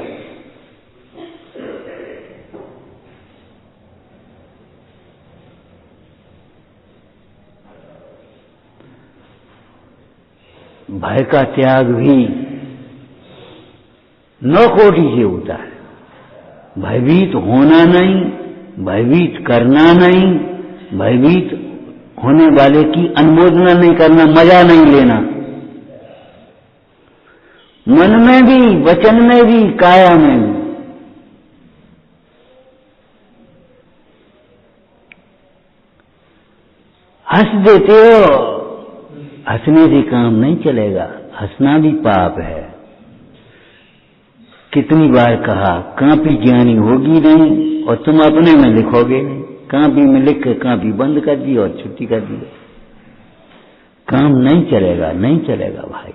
भय का त्याग भी 9 कोटि से होता है। भयभीत होना नहीं, भयभीत करना नहीं, भयभीत होने वाले की अनुमोदना नहीं करना, मजा नहीं लेना, मन में भी, वचन में भी, काया में भी। हंस देते हो, हंसने से काम नहीं चलेगा, हंसना भी पाप है। कितनी बार कहा, कापी ज्ञानी होगी नहीं और तुम अपने में लिखोगे नहीं। कापी में लिख के कापी बंद कर दी और छुट्टी कर दी, काम नहीं चलेगा, नहीं चलेगा भाई।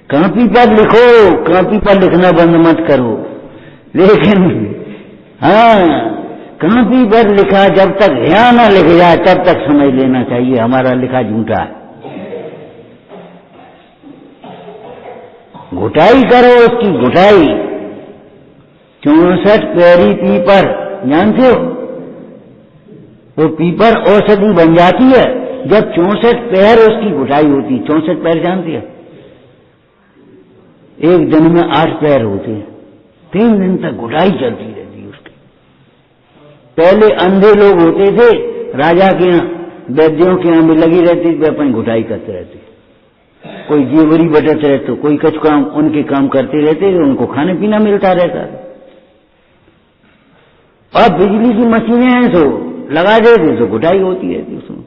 कापी पर लिखो, कापी पर लिखना बंद मत करो, लेकिन हाँ, कापी पर लिखा जब तक ध्यान न लिख जाए तब तक समझ लेना चाहिए हमारा लिखा झूठा है। घुटाई करो उसकी, घुटाई। 64 पैरी पीपर जानते हो? वो पीपर औषधि बन जाती है जब 64 पैर उसकी घुटाई होती। 64 पैर जानती है? एक दिन में 8 पैर होते हैं, 3 दिन तक घुटाई चलती रहती है उसकी। पहले अंधे लोग होते थे राजा के यहाँ, वैद्यों के यहाँ भी लगी रहती, वे अपनी घुटाई करते रहते, कोई जेवरी बटते रहते, कोई कुछ काम उनके काम करते रहते, उनको खाने पीना मिलता रहता। और बिजली की मशीनें हैं तो लगा देते तो घुटाई होती रहती उसमें।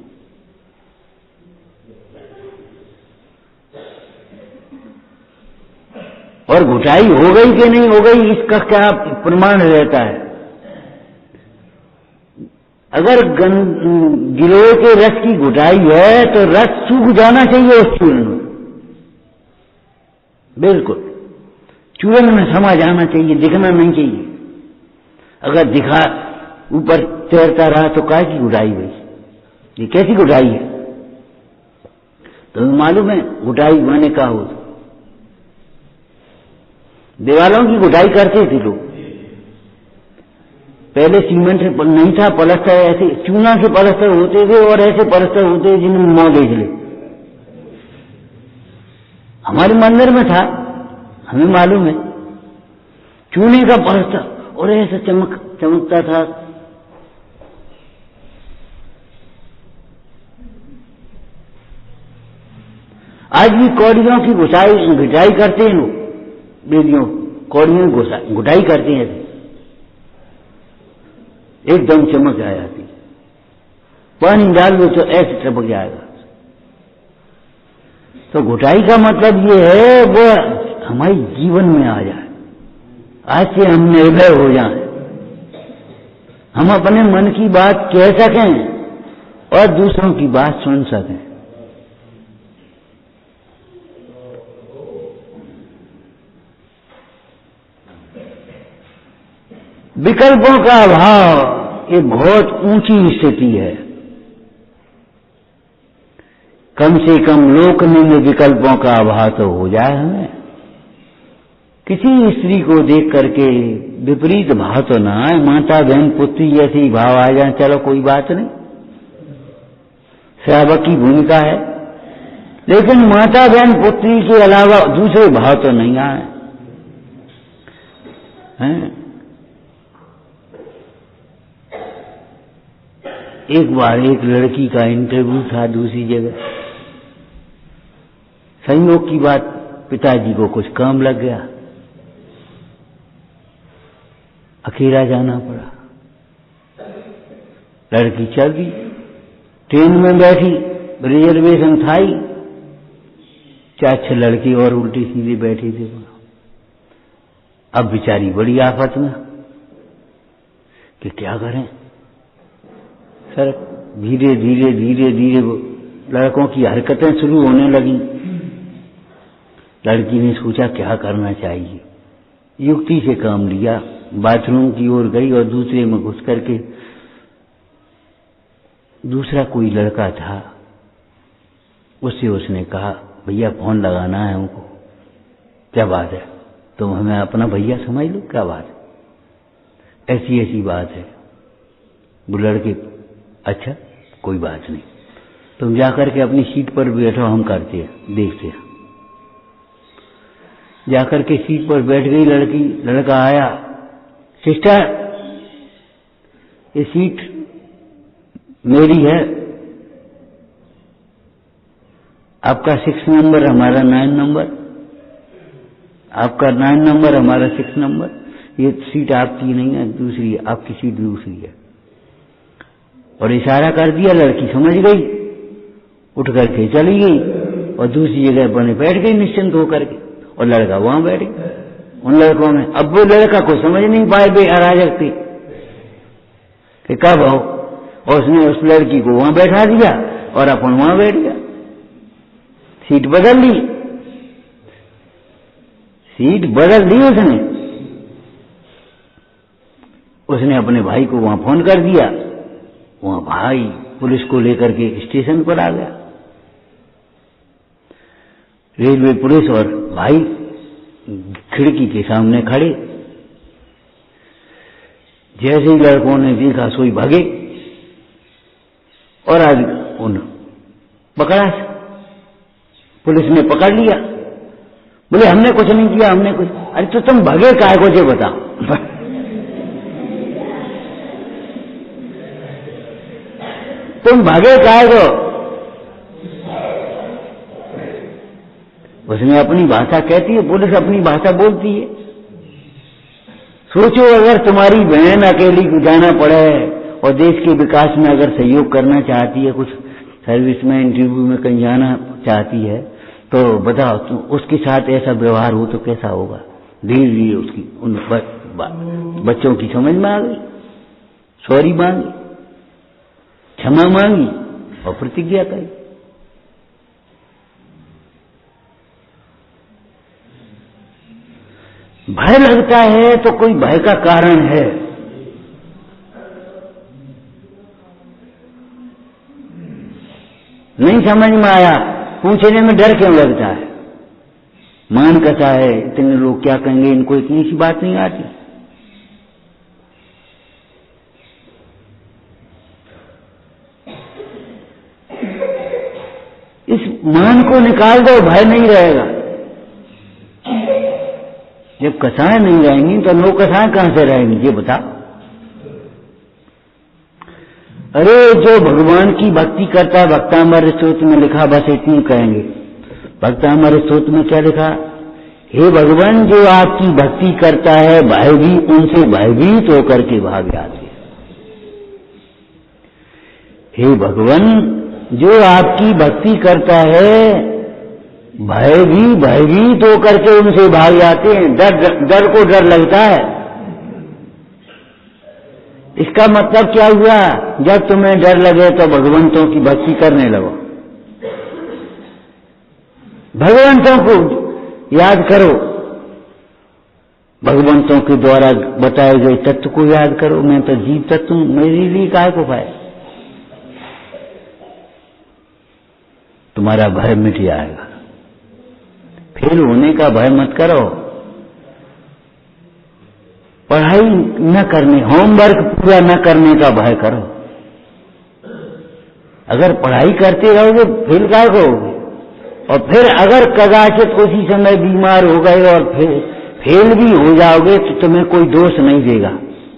और घुटाई हो गई कि नहीं हो गई इसका क्या प्रमाण रहता है? अगर गिलोय के रस की घुटाई है तो रस सूख जाना चाहिए उस चूर्ण में, बिल्कुल चूर्ण में समा जाना चाहिए, दिखना नहीं चाहिए। अगर दिखा ऊपर तैरता रहा तो काय की घुटाई हुई? ये कैसी घुटाई है? तो मालूम है घुटाई माने का हो? दीवारों की घुटाई करते थे लोग पहले, सीमेंट से नहीं था पलस्तर, ऐसे चूना से पलस्तर होते थे और ऐसे पलस्तर होते थे जिनमें मौ देख ले। हमारे मंदिर में था, हमें मालूम है, चूने का पलस्तर और ऐसे चमकता था। आज भी कौड़ियों की घुटाई करते हैं लोग, बेदियों कौड़ियों की घुटाई करते हैं, एकदम चमक आ जाती, पानी डाल दो तो ऐसे टपक जाएगा। तो घुटाई का मतलब ये है वो हमारे जीवन में आ जाए, आज से हम निर्भय हो जाएं, हम अपने मन की बात कह सकें और दूसरों की बात सुन सकें। विकल्पों का अभाव एक बहुत ऊंची स्थिति है। कम से कम लोकनिंद विकल्पों का अभाव तो हो जाए हमें। किसी स्त्री को देख करके विपरीत भाव तो ना आए, माता बहन पुत्री जैसी भाव आ जाए, चलो कोई बात नहीं, सेवक की भूमिका है, लेकिन माता बहन पुत्री के अलावा दूसरे भाव तो नहीं आए हैं। एक बार एक लड़की का इंटरव्यू था दूसरी जगह, संयोग की बात पिताजी को कुछ काम लग गया, अकेला जाना पड़ा। लड़की चल दी, ट्रेन में बैठी, रिजर्वेशन था ही, 4-6 लड़के और उल्टी सीधे बैठे थे। अब बेचारी बड़ी आफत में कि क्या करें। सर धीरे धीरे धीरे धीरे लड़कों की हरकतें शुरू होने लगी। लड़की ने सोचा क्या करना चाहिए, युक्ति से काम लिया, बाथरूम की ओर गई और दूसरे में घुस करके, दूसरा कोई लड़का था, उससे उसने कहा भैया फोन लगाना है हमको। क्या बात है? तुम हमें अपना भैया समझ लो, क्या बात है? ऐसी ऐसी बात है। वो लड़के अच्छा कोई बात नहीं, तुम जाकर के अपनी सीट पर बैठो, हम करते हैं, देखते हैं। जाकर के सीट पर बैठ गई लड़की। लड़का आया, सिस्टर ये सीट मेरी है, आपका 6 नंबर, हमारा 9 नंबर, आपका 9 नंबर, हमारा 6 नंबर, ये सीट आपकी नहीं है, दूसरी है, आपकी सीट दूसरी है। और इशारा कर दिया, लड़की समझ गई, उठ करके चली गई और दूसरी जगह बने बैठ गई निश्चिंत होकर के, और लड़का वहां बैठ गया उन लड़कों में। अब वो लड़का को समझ नहीं पाए, बे अराजक थी कि कब हो, और उसने उस लड़की को वहां बैठा दिया और अपन वहां बैठ गया। सीट बदल ली, सीट बदल दी उसने। उसने अपने भाई को वहां फोन कर दिया, वहां भाई पुलिस को लेकर के स्टेशन पर आ गया। रेलवे पुलिस और भाई खिड़की के सामने खड़े। जैसे ही लड़कों ने देखा सोई भागे और आज उन पकड़ा, पुलिस ने पकड़ लिया। बोले हमने कुछ नहीं किया, हमने कुछ। अरे तो तुम भागे काहे को, जो बताओ। तुम भागे काहे को? उसने अपनी भाषा कहती है, पुलिस अपनी भाषा बोलती है। सोचो अगर तुम्हारी बहन अकेली को जाना पड़े और देश के विकास में अगर सहयोग करना चाहती है, कुछ सर्विस में इंटरव्यू में कहीं जाना चाहती है, तो बताओ तो उसके साथ ऐसा व्यवहार हो तो कैसा होगा? धीरे धीरे उसकी उन बच्चों की समझ में आ गई, सॉरी मांगी, क्षमा मांगी और प्रतिज्ञा करी। भय लगता है तो कोई भय का कारण है। नहीं समझ में आया, पूछने में डर क्यों लगता है? मान कसा है, इतने लोग क्या कहेंगे, इनको इतनी सी बात नहीं आती। इस मान को निकाल दो, भय नहीं रहेगा। जब कथाएं नहीं रहेंगी तो लोग कथाएं कहां से रहेंगी, ये बता। अरे जो भगवान की भक्ति करता है, भक्तामृत स्तोत्र में लिखा, बस इतनी कहेंगे। भक्तामृत स्तोत्र में क्या लिखा? हे भगवान, जो आपकी भक्ति करता है भयभीत, उनसे भयभीत होकर के भाग जाते हैं। हे भगवान, जो आपकी भक्ति करता है भयभीत होकर के उनसे भाग जाते हैं। डर को डर लगता है। इसका मतलब क्या हुआ? जब तुम्हें डर लगे तो भगवंतों की भक्ति करने लगो, भगवंतों को याद करो, भगवंतों के द्वारा बताए गए तत्व को याद करो। मैं तो जीव तत्व हूं, मेरे लिए काहे को भय? तुम्हारा भय मिट जाएगा। फेल होने का भय मत करो, पढ़ाई न करने, होमवर्क पूरा न करने का भय करो। अगर पढ़ाई करते रहोगे फेल काहे को होगे? और फिर अगर कदाचित उसी समय बीमार हो गए और फिर फेल भी हो जाओगे तो तुम्हें कोई दोष नहीं देगा।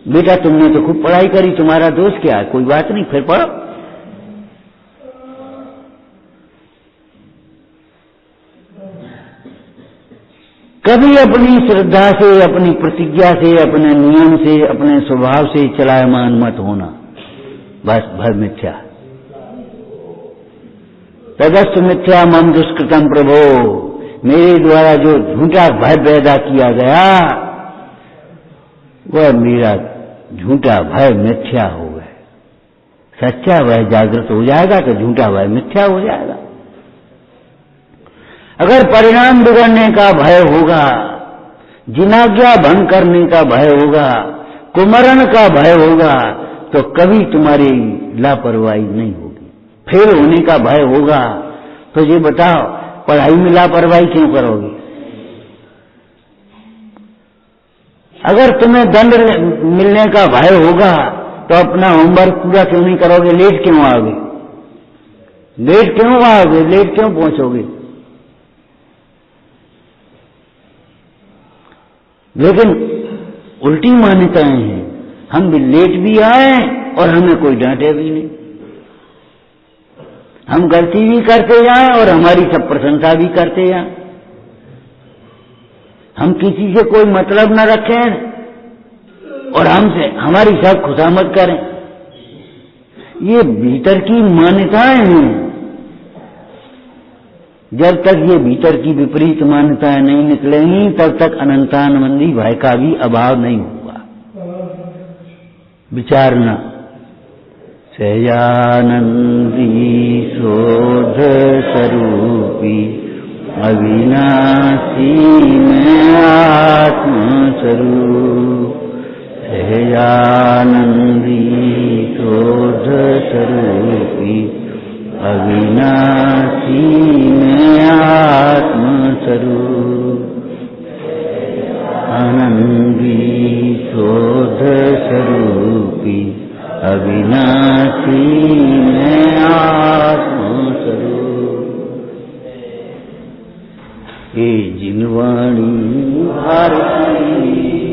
बेटा तुमने तो खूब पढ़ाई करी, तुम्हारा दोष क्या है? कोई बात नहीं, फिर पढ़ो। कभी अपनी श्रद्धा से, अपनी प्रतिज्ञा से, अपने नियम से, अपने स्वभाव से चलायमान मत होना। बस भय मिथ्या। तदस्तु मिथ्या मम दुष्कृतम प्रभो, मेरे द्वारा जो झूठा भय पैदा किया गया वह मेरा झूठा भय मिथ्या हो गया। सच्चा भय जागृत हो जाएगा तो झूठा भय मिथ्या हो जाएगा। अगर परिणाम बिगड़ने का भय होगा, जिनाज्ञा भंग करने का भय होगा, कुमरण का भय होगा, तो कभी तुम्हारी लापरवाही नहीं होगी। फेल होने का भय होगा तो ये बताओ, पढ़ाई में लापरवाही क्यों करोगे? अगर तुम्हें दंड मिलने का भय होगा तो अपना होमवर्क पूरा क्यों नहीं करोगे? लेट क्यों आओगे? लेट क्यों आओगे? लेट क्यों पहुंचोगे? लेकिन उल्टी मान्यताएं हैं, हम भी लेट भी आए और हमें कोई डांटे भी नहीं। हम गलती भी करते जाएं और हमारी सब प्रशंसा भी करते जाएं। हम किसी से कोई मतलब न रखें और हमसे हमारी सब खुशामद करें। ये भीतर की मान्यताएं हैं। जब तक ये भीतर की विपरीत मान्यताएं नहीं निकलेंगी तब तक अनंतानंदी भय का भी अभाव नहीं होगा। विचारना। सहजानंदी शोध स्वरूपी अविनाशी में आत्म स्वरूप। सहजानंदी शोध स्वरूपी अविनाशी में आत्म स्वरूप। आनंदी शोध स्वरूपी अविनाशी में आत्म स्वरूप। हे जिनवाणी भारती